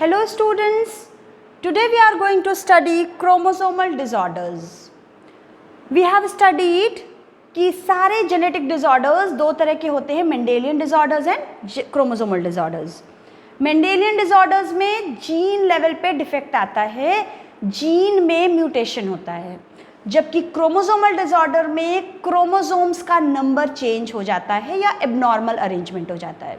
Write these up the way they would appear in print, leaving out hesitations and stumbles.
Hello students, today we are going to study chromosomal disorders. We have studied कि सारे genetic disorders दो तरह के होते हैं, Mendelian disorders and chromosomal disorders. Mendelian disorders में जीन लेवल पे डिफेक्ट आता है, जीन में म्यूटेशन होता है, जबकि क्रोमोसोमल डिसऑर्डर में क्रोमोसोम्स का नंबर चेंज हो जाता है या एबनॉर्मल अरेंजमेंट हो जाता है.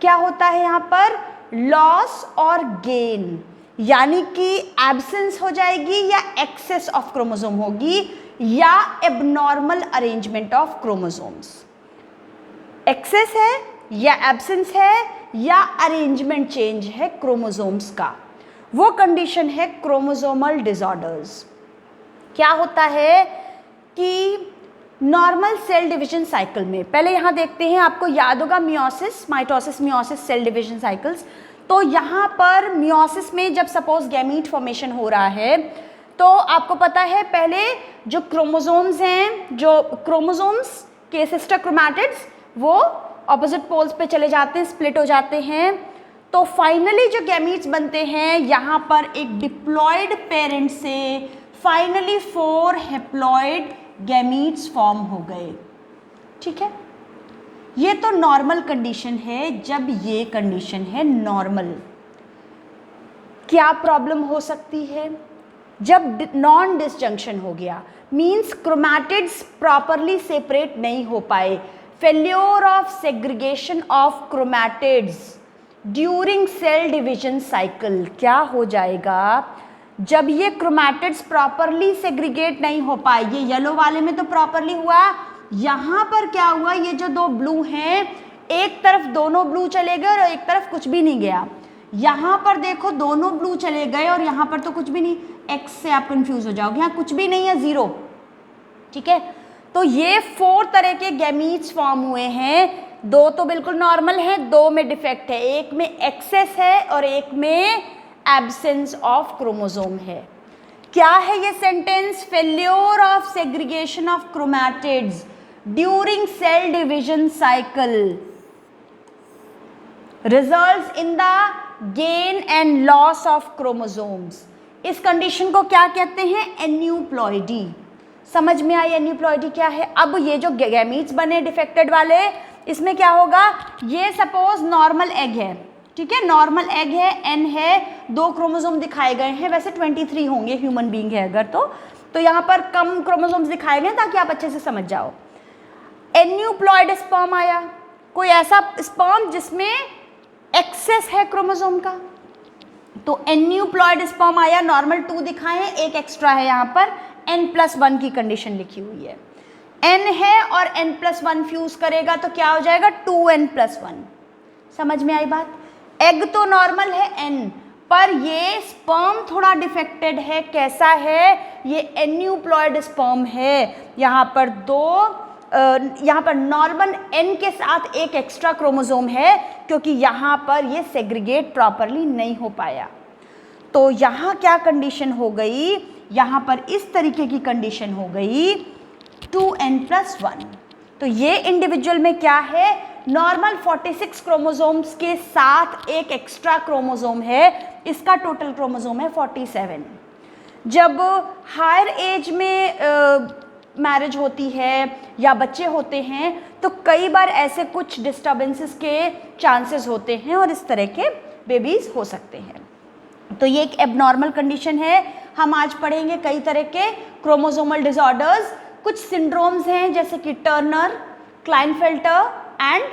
क्या होता है यहाँ पर? लॉस और गेन, यानी कि एब्सेंस हो जाएगी या एक्सेस ऑफ क्रोमोसोम होगी या abnormal arrangement of chromosomes. Excess है या एब्सेंस है या अरेंजमेंट चेंज है क्रोमोसोम्स का, वो कंडीशन है क्रोमोसोमल डिसऑर्डर्स. क्या होता है कि नॉर्मल सेल डिवीजन साइकिल में, पहले यहाँ देखते हैं, आपको याद होगा meiosis, mitosis, meiosis, cell division cycles. तो यहाँ पर मियोसिस में जब सपोज गैमीट फॉर्मेशन हो रहा है तो आपको पता है पहले जो क्रोमोसोम्स हैं, जो क्रोमोसोम्स के सिस्टर क्रोमैटिड्स वो ऑपोजिट पोल्स पे चले जाते हैं, स्प्लिट हो जाते हैं. तो फाइनली जो गैमीट्स बनते हैं, यहाँ पर एक डिप्लॉयड पेरेंट से फाइनली 4 हैप्लॉयड गैमीट्स फॉर्म हो गए. ठीक है, ये तो नॉर्मल कंडीशन है. जब ये कंडीशन है नॉर्मल, क्या प्रॉब्लम हो सकती है? जब नॉन डिसजंक्शन हो गया, मीन्स क्रोमैटिड्स प्रॉपरली सेपरेट नहीं हो पाए, failure of segregation of chromatids during cell division cycle. क्या हो जाएगा? जब ये क्रोमैटिड्स प्रॉपरली सेग्रीगेट नहीं हो पाए, ये येलो वाले में तो प्रॉपरली हुआ, यहाँ पर क्या हुआ, ये जो दो ब्लू हैं, एक तरफ दोनों ब्लू चले गए और एक तरफ कुछ भी नहीं गया. यहाँ पर देखो दोनों ब्लू चले गए और यहाँ पर तो कुछ भी नहीं. एक्स से आप कंफ्यूज हो जाओगे, यहाँ कुछ भी नहीं है, 0. ठीक है, तो ये 4 तरह के गैमीट्स फॉर्म हुए हैं. 2 तो बिल्कुल नॉर्मल है, 2 में डिफेक्ट है, एक में एक्सेस है और एक में एब्सेंस ऑफ क्रोमोसोम है. क्या है ये sentence? Failure of segregation of chromatids during cell division cycle results in the gain and loss of chromosomes. इस कंडीशन को क्या कहते हैं? एन्यूप्लॉइडी. समझ में आई एन्यूप्लॉइडी क्या है? अब ये जो गैमीट्स बने डिफेक्टेड वाले, इसमें क्या होगा, ये सपोज नॉर्मल एग है. ठीक है, नॉर्मल एग है, एन है, 2 क्रोमोसोम दिखाए गए हैं, वैसे 23 होंगे, ह्यूमन बीइंग है अगर तो यहाँ पर कम क्रोमोसोम्स दिखाए गए ताकि आप अच्छे से समझ जाओ. एन्यूप्लॉइड स्पर्म आया, कोई ऐसा स्पर्म जिसमें एक्सेस है क्रोमोसोम का, तो एन्यूप्लॉइड स्पर्म आया. नॉर्मल 2 दिखाए हैं, एक एक्स्ट्रा है, यहाँ पर n+1 की कंडीशन लिखी हुई है. n है और n+1 फ्यूज करेगा तो क्या हो जाएगा? 2n+1. समझ में आई बात? एग तो नॉर्मल है n, पर ये स्पर्म थोड़ा डिफेक्टेड है. कैसा है? ये एन्यूप्लॉइड स्पर्म है. यहाँ पर यहाँ पर नॉर्मल n के साथ एक एक्स्ट्रा क्रोमोसोम है, क्योंकि यहाँ पर ये सेग्रीगेट प्रॉपरली नहीं हो पाया. तो यहाँ क्या कंडीशन हो गई? यहाँ पर इस तरीके की कंडीशन हो गई 2n+1. तो ये इंडिविजुअल में क्या है? नॉर्मल 46 क्रोमोसोम्स के साथ एक एक्स्ट्रा क्रोमोसोम है, इसका टोटल क्रोमोसोम है 47. जब हायर एज में मैरिज होती है या बच्चे होते हैं तो कई बार ऐसे कुछ डिस्टर्बेंसेस के चांसेस होते हैं और इस तरह के बेबीज हो सकते हैं. तो ये एक एबनॉर्मल कंडीशन है. हम आज पढ़ेंगे कई तरह के क्रोमोसोमल डिसऑर्डर्स. कुछ सिंड्रोम्स हैं जैसे कि Turner, Klinefelter and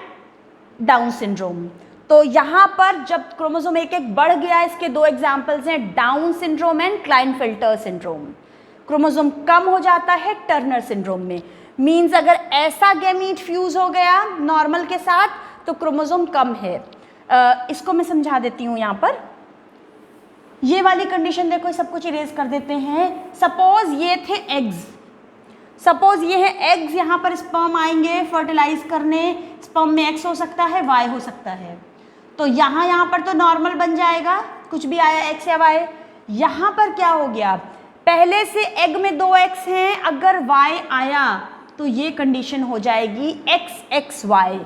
down syndrome. तो यहाँ पर जब क्रोमोसोम एक बढ़ गया, इसके 2 एग्जाम्पल्स हैं, Down syndrome and Klinefelter syndrome. Chromosome कम हो जाता है टर्नर सिंड्रोम में, मीन्स अगर ऐसा गैमीट फ्यूज हो गया नॉर्मल के साथ तो क्रोमोसोम कम है. इसको मैं समझा देती हूँ. यहाँ पर ये वाली कंडीशन देखो, सब कुछ इरेज कर देते हैं. सपोज ये थे एग्स, सपोज ये है एग्स, यहाँ पर स्पर्म आएंगे फर्टिलाइज करने. स्पर्म में एक्स हो सकता है, वाई हो सकता है, तो यहाँ पर तो नॉर्मल बन जाएगा, कुछ भी आया एक्स या वाई. यहाँ पर क्या हो गया? पहले से एग में 2 एक्स हैं, अगर वाई आया तो ये कंडीशन हो जाएगी XXY.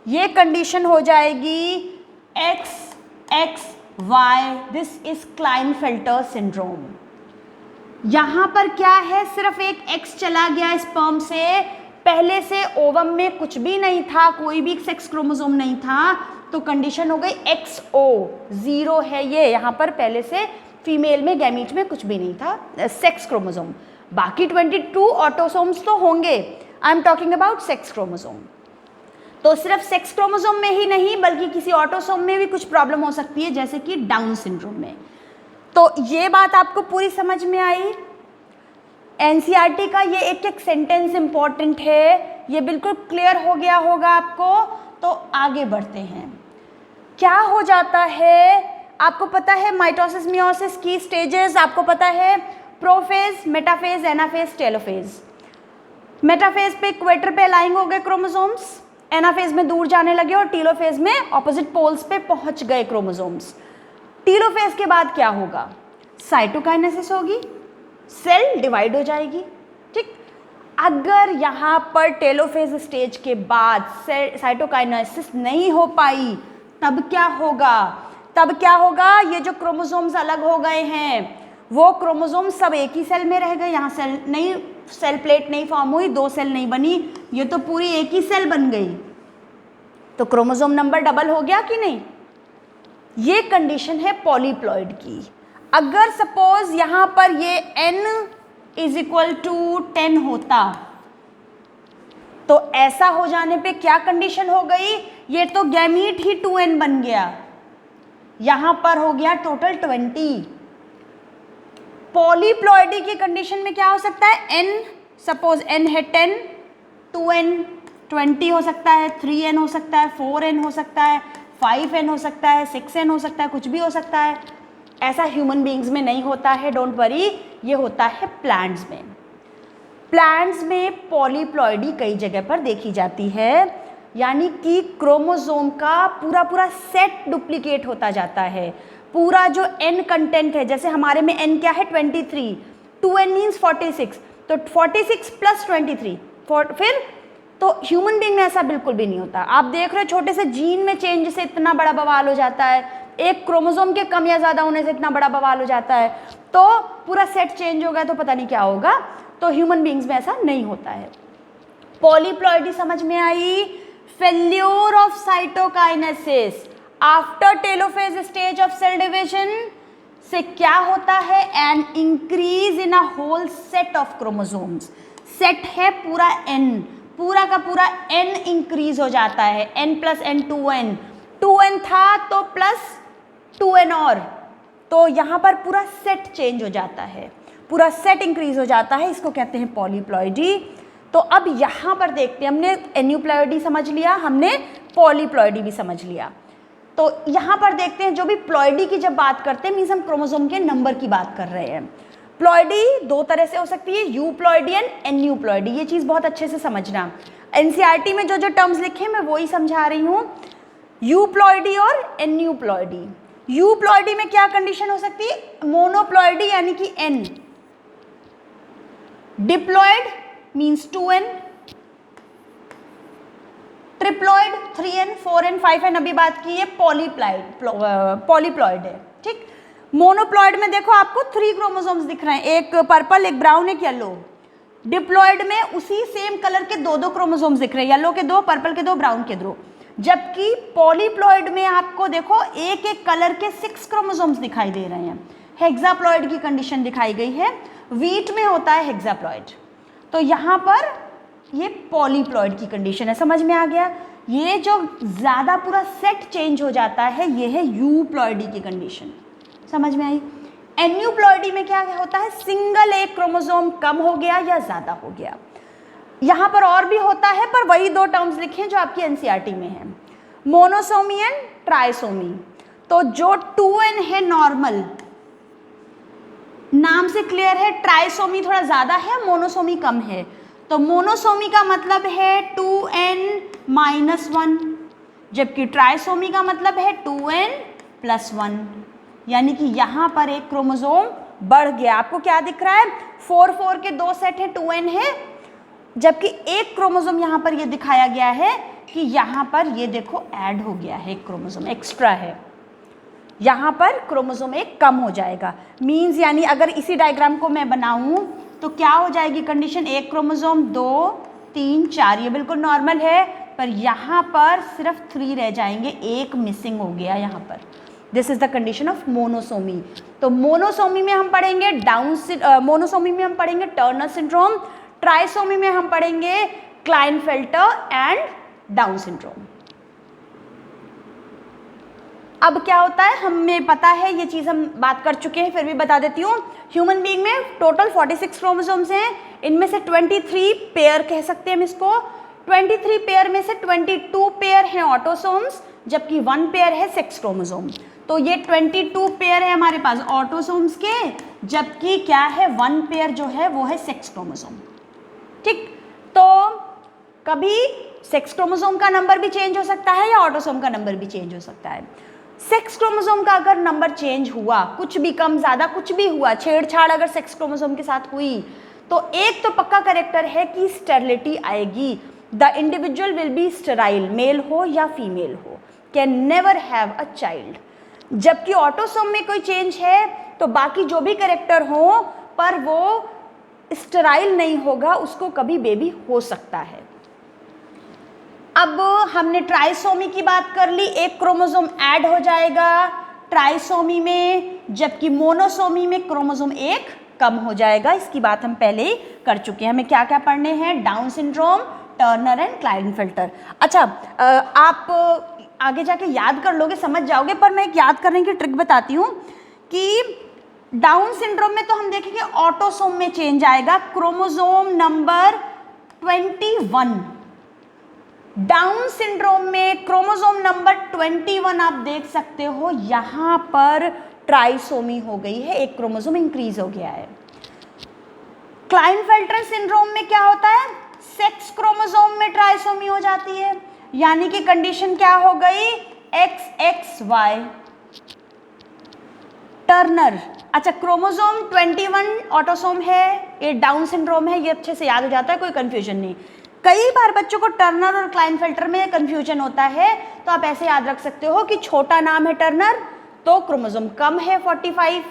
ये कंडीशन हो जाएगी XX why this is Klinefelter syndrome. यहाँ पर क्या है, सिर्फ एक एक्स चला गया स्पर्म से, पहले से ओवम में कुछ भी नहीं था, कोई भी सेक्स क्रोमोसोम नहीं था, तो कंडीशन हो गई XO, 0 है ये, यहाँ पर पहले से फीमेल में गैमीट में कुछ भी नहीं था सेक्स क्रोमोसोम। बाकी 22 ऑटोसोम्स तो होंगे, I am talking about sex chromosome. तो सिर्फ सेक्स क्रोमोसोम में ही नहीं बल्कि किसी ऑटोसोम में भी कुछ प्रॉब्लम हो सकती है, जैसे कि डाउन सिंड्रोम में। तो ये बात आपको पूरी समझ में आई। एनसीईआरटी का ये एक एक सेंटेंस इंपॉर्टेंट है, ये बिल्कुल क्लियर हो गया होगा आपको। तो आगे बढ़ते हैं। क्या हो जाता है, आपको पता है माइटोसिस मियोसिस की स्टेजेस, आपको पता है prophase, metaphase, anaphase, telophase. Metaphase पे इक्वेटर पे अलाइन हो गए क्रोमोसोम्स, एनाफेज में दूर जाने लगे और टीलोफेज में ऑपोजिट पोल्स पे पहुंच गए क्रोमोसोम्स। टीलोफेज के बाद क्या होगा, साइटोकाइनेसिस होगी, सेल डिवाइड हो जाएगी। ठीक, अगर यहाँ पर टेलोफेज स्टेज के बाद साइटोकाइनेसिस नहीं हो पाई तब क्या होगा, ये जो क्रोमोसोम्स अलग हो गए हैं वो क्रोमोसोम सब एक ही सेल में रह गए, यहाँ सेल प्लेट नहीं फॉर्म हुई, 2 सेल नहीं बनी, ये तो पूरी एक ही सेल बन गई, तो क्रोमोसोम नंबर डबल हो गया कि नहीं। ये कंडीशन है पॉलीप्लॉइड की। अगर सपोज यहाँ पर ये n = 10 होता तो ऐसा हो जाने पे क्या कंडीशन हो गई, ये तो गैमीट ही 2n बन गया, यहाँ पर हो गया टोटल 20। पॉलीप्लॉइडी की कंडीशन में क्या हो सकता है, n सपोज n है 10, 2n 20 हो सकता है, 3n हो सकता है, 4n हो सकता है, 5n हो सकता है, 6n हो सकता है, कुछ भी हो सकता है। ऐसा ह्यूमन बीइंग्स में नहीं होता है, डोंट वरी, ये होता है प्लांट्स में। प्लांट्स में पॉलीप्लॉइडी कई जगह पर देखी जाती है, यानी कि क्रोमोसोम का पूरा सेट डुप्लीकेट होता जाता है। पूरा जो n कंटेंट है, जैसे हमारे में n क्या है 23, 2n मीन्स 46, तो 46 + 23 फिर तो ह्यूमन बीइंग में ऐसा बिल्कुल भी नहीं होता। आप देख रहे हो छोटे से जीन में चेंज से इतना बड़ा बवाल हो जाता है, एक क्रोमोसोम के कम या ज़्यादा होने से इतना बड़ा बवाल हो जाता है, तो पूरा सेट चेंज हो गया तो पता नहीं क्या होगा। तो ह्यूमन बीइंग्स में ऐसा नहीं होता है। पॉलीप्लॉइडी समझ में आई। Failure of cytokinesis after telophase stage of cell division से क्या होता है, an increase in a whole set of chromosomes. Set है पूरा n, पूरा का पूरा n इंक्रीज हो जाता है, n + n 2n, 2n था तो प्लस 2n और, तो यहाँ पर पूरा सेट चेंज हो जाता है, पूरा सेट इंक्रीज हो जाता है, इसको कहते हैं पॉलीप्लॉइडी। तो अब यहाँ पर देखते हैं, हमने एन्यूप्लॉइडी समझ लिया, हमने पॉलीप्लॉइडी भी समझ लिया। तो यहाँ पर देखते हैं, जो भी प्लॉइडी की जब बात करते हैं मीन्स हम क्रोमोसोम के नंबर की बात कर रहे हैं। प्लॉइडी 2 तरह से हो सकती है, यूप्लॉइडी एंड एन्यूप्लॉइडी। ये चीज़ बहुत अच्छे से समझना, एनसीईआरटी में जो जो टर्म्स लिखे मैं वही समझा रही हूँ, यूप्लॉइडी और एन्यूप्लॉइडी। यूप्लॉइडी में क्या कंडीशन हो सकती है, मोनोप्लॉइडी यानी कि n, diploid means 2n, triploid 3n, 4n, 5n अभी बात की है, पॉलीप्लॉइड है। ठीक, मोनोप्लॉइड में देखो आपको 3 क्रोमोसोम्स दिख रहे हैं, एक पर्पल, एक ब्राउन, एक येलो। डिप्लॉइड में उसी सेम कलर के 2 क्रोमोसोम्स दिख रहे हैं, येलो के 2, पर्पल के 2, ब्राउन के 2। जबकि पॉलीप्लॉइड में आपको देखो एक एक कलर के 6 क्रोमोसोम्स दिखाई दे रहे हैं। हेक्साप्लॉइड की कंडीशन दिखाई गई है, वीट में होता है हेक्साप्लॉइड। तो यहाँ पर ये पॉलीप्लॉइड की कंडीशन है, समझ में आ गया। ये जो ज़्यादा पूरा सेट चेंज हो जाता है ये है यूप्लॉइडी की कंडीशन, समझ में आई। एन्यूप्लॉइडी में क्या होता है, सिंगल एक क्रोमोसोम कम हो गया या ज़्यादा हो गया। यहाँ पर और भी होता है पर वही 2 टर्म्स लिखे हैं जो आपकी एनसीईआरटी में है, मोनोसोमी एंड ट्राइसोमी। तो जो 2n है नॉर्मल, नाम से क्लियर है, ट्राइसोमी थोड़ा ज़्यादा है, मोनोसोमी कम है। तो मोनोसोमी का मतलब है 2n - 1, जबकि ट्राइसोमी का मतलब है 2n + 1, यानी कि यहाँ पर एक क्रोमोसोम बढ़ गया। आपको क्या दिख रहा है, 4 के 2 सेट है, 2n है, जबकि एक क्रोमोसोम यहाँ पर ये दिखाया गया है कि यहाँ पर ये देखो ऐड हो गया है, एक क्रोमोसोम एक्स्ट्रा है। यहाँ पर क्रोमोसोम एक कम हो जाएगा। मीन्स यानी अगर इसी डायग्राम को मैं बनाऊँ तो क्या हो जाएगी कंडीशन, एक क्रोमोसोम, 2, 3, 4, ये बिल्कुल नॉर्मल है, पर यहाँ पर सिर्फ 3 रह जाएंगे, एक मिसिंग हो गया यहाँ पर। This is the condition of monosomy. तो मोनोसोमी में हम पढ़ेंगे मोनोसोमी में हम पढ़ेंगे टर्नर सिंड्रोम, ट्राइसोमी में हम पढ़ेंगे क्लाइनफेल्टर एंड डाउन सिंड्रोम। अब क्या होता है, हमें पता है ये चीज़, हम बात कर चुके हैं, फिर भी बता देती हूँ। ह्यूमन बीइंग में टोटल 46 क्रोमोसोम्स हैं, इनमें से 23 पेयर कह सकते हैं हम इसको। 23 पेयर में से 22 पेयर हैं ऑटोसोम्स, जबकि 1 पेयर है सेक्स क्रोमोसोम। तो ये 22 पेयर है हमारे पास ऑटोसोम्स के, जबकि क्या है 1 पेयर जो है वो है सेक्स क्रोमोसोम। ठीक, तो कभी सेक्स क्रोमोसोम का नंबर भी चेंज हो सकता है या ऑटोसोम का नंबर भी चेंज हो सकता है। सेक्स क्रोमोसोम का अगर नंबर चेंज हुआ, कुछ भी कम ज़्यादा कुछ भी हुआ, छेड़छाड़ अगर सेक्स क्रोमोसोम के साथ हुई, तो एक तो पक्का करेक्टर है कि स्टेरिलिटी आएगी। The individual will be sterile, male हो या फीमेल हो, can never have a child. जबकि ऑटोसोम में कोई चेंज है तो बाकी जो भी करेक्टर हो पर वो स्टेराइल नहीं होगा, उसको कभी बेबी हो सकता है। अब हमने ट्राइसोमी की बात कर ली, एक क्रोमोसोम ऐड हो जाएगा ट्राइसोमी में, जबकि मोनोसोमी में क्रोमोसोम एक कम हो जाएगा। इसकी बात हम पहले ही कर चुके हैं। हमें क्या क्या पढ़ने हैं, Down syndrome, Turner and Klinefelter. अच्छा, आप आगे जाके याद कर लोगे, समझ जाओगे, पर मैं एक याद करने की ट्रिक बताती हूँ कि डाउन सिंड्रोम में तो हम देखेंगे ऑटोसोम में चेंज आएगा, क्रोमोसोम नंबर 21। डाउन सिंड्रोम में क्रोमोसोम नंबर 21 आप देख सकते हो यहाँ पर ट्राइसोमी हो गई है, एक क्रोमोसोम इंक्रीज हो गया है। क्लाइनफेल्टर सिंड्रोम में क्या होता है, सेक्स क्रोमोसोम में ट्राइसोमी हो जाती है, यानी कि कंडीशन क्या हो गई, XXY। टर्नर, अच्छा क्रोमोसोम 21 ऑटोसोम है, ये डाउन सिंड्रोम है, ये अच्छे से याद हो जाता है, कोई कंफ्यूजन नहीं। कई बार बच्चों को टर्नर और क्लाइनफेल्टर में कंफ्यूजन होता है, तो आप ऐसे याद रख सकते हो कि छोटा नाम है टर्नर तो क्रोमोसोम कम है 45,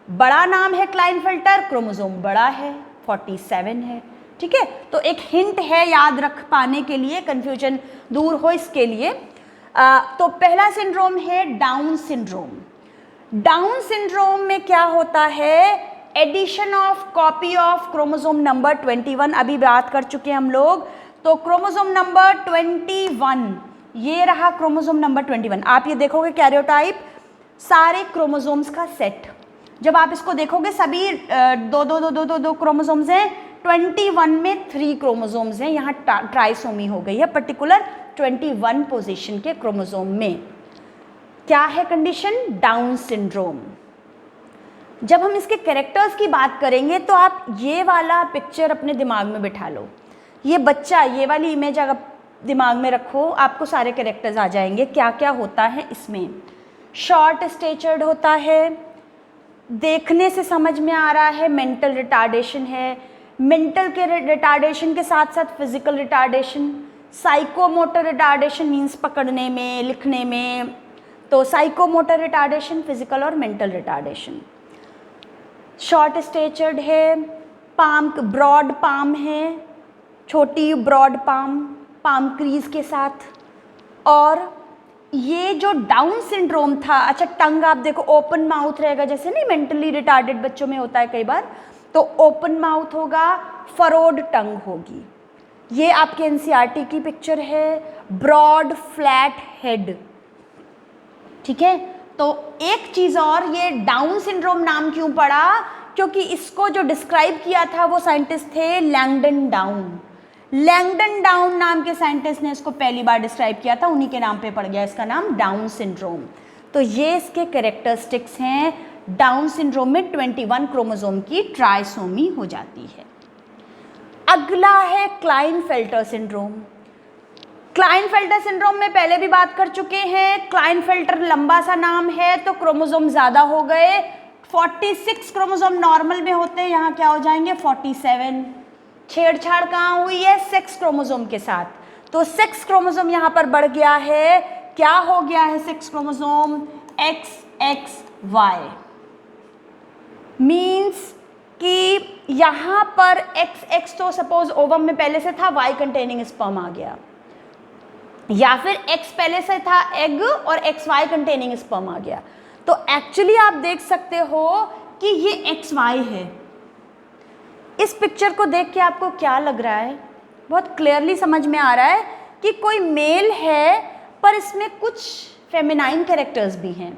बड़ा नाम है क्लाइनफेल्टर, क्रोमोसोम बड़ा है 47 है। ठीक है, तो एक हिंट है याद रख पाने के लिए, कंफ्यूजन दूर हो इसके लिए। तो पहला सिंड्रोम है डाउन सिंड्रोम। डाउन सिंड्रोम में क्या होता है, addition of copy of chromosome number 21, अभी बात कर चुके हैं हम लोग। तो क्रोमोसोम नंबर 21, ये रहा क्रोमोसोम नंबर 21। आप ये देखोगे कैरियोटाइप, सारे क्रोमोसोम्स का सेट। जब आप इसको देखोगे सभी दो क्रोमोसोम्स हैं, 21 में 3 क्रोमोसोम्स हैं, यहाँ ट्राइसोमी हो गई है पर्टिकुलर 21 पोजीशन के क्रोमोसोम में। क्या है कंडीशन, डाउन सिंड्रोम। जब हम इसके कैरेक्टर्स की बात करेंगे तो आप ये वाला पिक्चर अपने दिमाग में बिठा लो, ये बच्चा, ये वाली इमेज अगर दिमाग में रखो, आपको सारे कैरेक्टर्स आ जाएंगे। क्या क्या होता है इसमें, शॉर्ट स्टेचर्ड होता है, देखने से समझ में आ रहा है मेंटल रिटार्डेशन है, मेंटल के रिटार्डेशन के साथ साथ physical retardation, psychomotor retardation means पकड़ने में, लिखने में, तो साइकोमोटर रिटार्डेशन, फिजिकल और मेंटल रिटार्डेशन। शॉर्ट स्टेचर्ड है, पाम, ब्रॉड पाम है, छोटी ब्रॉड पाम, पाम क्रीज के साथ। और ये जो डाउन सिंड्रोम था, अच्छा टंग आप देखो ओपन माउथ रहेगा, जैसे नहीं मेंटली रिटार्डेड बच्चों में होता है कई बार, तो ओपन माउथ होगा, फरोड टंग होगी। ये आपके एनसीईआरटी की पिक्चर है, ब्रॉड फ्लैट हेड। ठीक है, तो एक चीज़ और, ये डाउन सिंड्रोम नाम क्यों पड़ा, क्योंकि इसको जो डिस्क्राइब किया था वो साइंटिस्ट थे लैंगडन डाउन। लैंगडन डाउन नाम के साइंटिस्ट ने इसको पहली बार डिस्क्राइब किया था, उन्हीं के नाम पे पड़ गया इसका नाम डाउन सिंड्रोम। तो ये इसके कैरेक्टरिस्टिक्स हैं। डाउन सिंड्रोम में 21 क्रोमोसोम की ट्राइसोमी हो जाती है। अगला है क्लाइनफेल्टर सिंड्रोम। क्लाइनफेल्टर सिंड्रोम में पहले भी बात कर चुके हैं। क्लाइनफेल्टर लंबा सा नाम है तो क्रोमोसोम ज़्यादा हो गए, 46 क्रोमोसोम नॉर्मल में होते हैं, यहाँ क्या हो जाएंगे 47। छेड़छाड़ कहाँ हुई है, सेक्स क्रोमोसोम के साथ, तो सेक्स क्रोमोसोम यहाँ पर बढ़ गया है। क्या हो गया है सेक्स क्रोमोसोम, XXY मीन्स कि यहाँ पर XX तो सपोज ओवम में पहले से था, Y कंटेनिंग स्पर्म आ गया, या फिर X पहले से था एग और XY कंटेनिंग स्पर्म आ गया। तो एक्चुअली आप देख सकते हो कि ये XY है। इस पिक्चर को देख के आपको क्या लग रहा है? बहुत क्लियरली समझ में आ रहा है कि कोई मेल है पर इसमें कुछ फेमिनाइन कैरेक्टर्स भी हैं।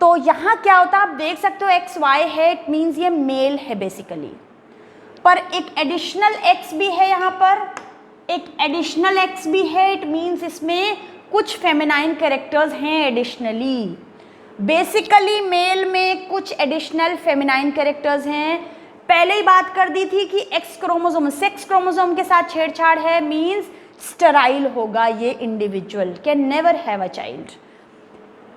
तो यहाँ क्या होता है आप देख सकते हो XY है, इट मीन्स ये मेल है बेसिकली, पर एक एडिशनल X भी है, यहाँ पर एक एडिशनल X भी है, इट मीन्स इसमें कुछ फेमिनाइन कैरेक्टर्स हैं एडिशनली। बेसिकली मेल में कुछ एडिशनल फेमिनाइन कैरेक्टर्स हैं। पहले ही बात कर दी थी कि X क्रोमोसोम सेक्स क्रोमोसोम के साथ छेड़छाड़ है, मीन्स स्टेराइल होगा ये individual, can never have a child.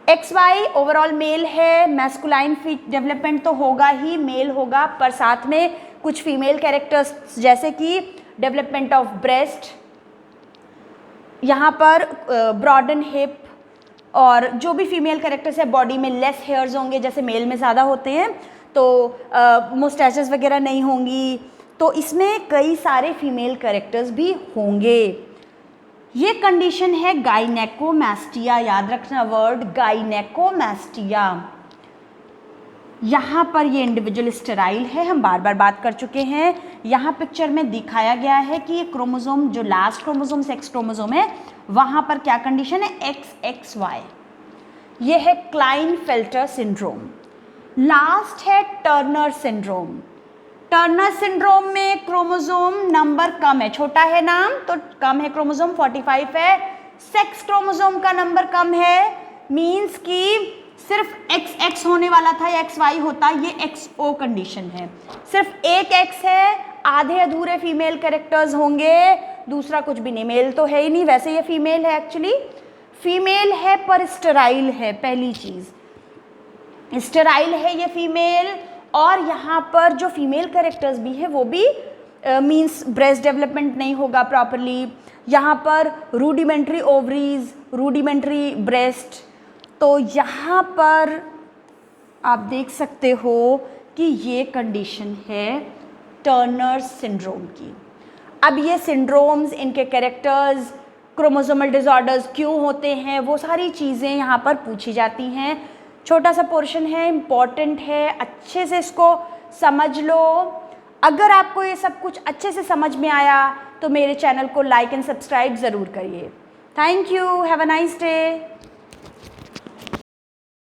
XY overall male है, मैस्कुलाइन डेवलपमेंट तो होगा ही, मेल होगा, पर साथ में कुछ फीमेल कैरेक्टर्स जैसे कि डेवलपमेंट ऑफ ब्रेस्ट, यहाँ पर ब्रॉडन हिप, और जो भी फीमेल कैरेक्टर्स है बॉडी में लेस हेयर्स होंगे जैसे मेल में ज़्यादा होते हैं, तो मुस्टैचेस वगैरह नहीं होंगी, तो इसमें कई सारे फीमेल कैरेक्टर्स भी होंगे। ये कंडीशन है गाइनेकोमैस्टिया, याद रखना वर्ड गाइनेकोमैस्टिया। यहाँ पर ये इंडिविजुअल स्टेराइल है, हम बार बार बात कर चुके हैं। यहाँ पिक्चर में दिखाया गया है कि ये क्रोमोसोम जो लास्ट क्रोमोसोम सेक्स क्रोमोसोम है वहाँ पर क्या कंडीशन है XXY। ये है क्लाइनफेल्टर सिंड्रोम। लास्ट है टर्नर सिंड्रोम। टर्नर सिंड्रोम में क्रोमोसोम नंबर कम है, छोटा है नाम तो कम है क्रोमोसोम 45 है, सेक्स क्रोमोसोम का नंबर कम है, मीन्स कि सिर्फ XX होने वाला था या XY होता, ये XO कंडीशन है। सिर्फ एक X है, आधे अधूरे फीमेल कैरेक्टर्स होंगे, दूसरा कुछ भी नहीं, मेल तो है ही नहीं, वैसे ये फीमेल है, एक्चुअली फीमेल है पर स्टेराइल है। पहली चीज़ स्टेराइल है ये फीमेल, और यहाँ पर जो फीमेल कैरेक्टर्स भी है वो भी मीन्स ब्रेस्ट डेवलपमेंट नहीं होगा प्रॉपरली, यहाँ पर रूडिमेंट्री ओवरीज, रूडिमेंट्री ब्रेस्ट। तो यहाँ पर आप देख सकते हो कि ये कंडीशन है टर्नर सिंड्रोम की। अब ये सिंड्रोम्स, इनके कैरेक्टर्स, क्रोमोसोमल डिसऑर्डर्स क्यों होते हैं, वो सारी चीज़ें यहाँ पर पूछी जाती हैं। छोटा सा पोर्शन है, इम्पॉर्टेंट है, अच्छे से इसको समझ लो। अगर आपको ये सब कुछ अच्छे से समझ में आया तो मेरे चैनल को लाइक एंड सब्सक्राइब ज़रूर करिए। Thank you, have a nice day.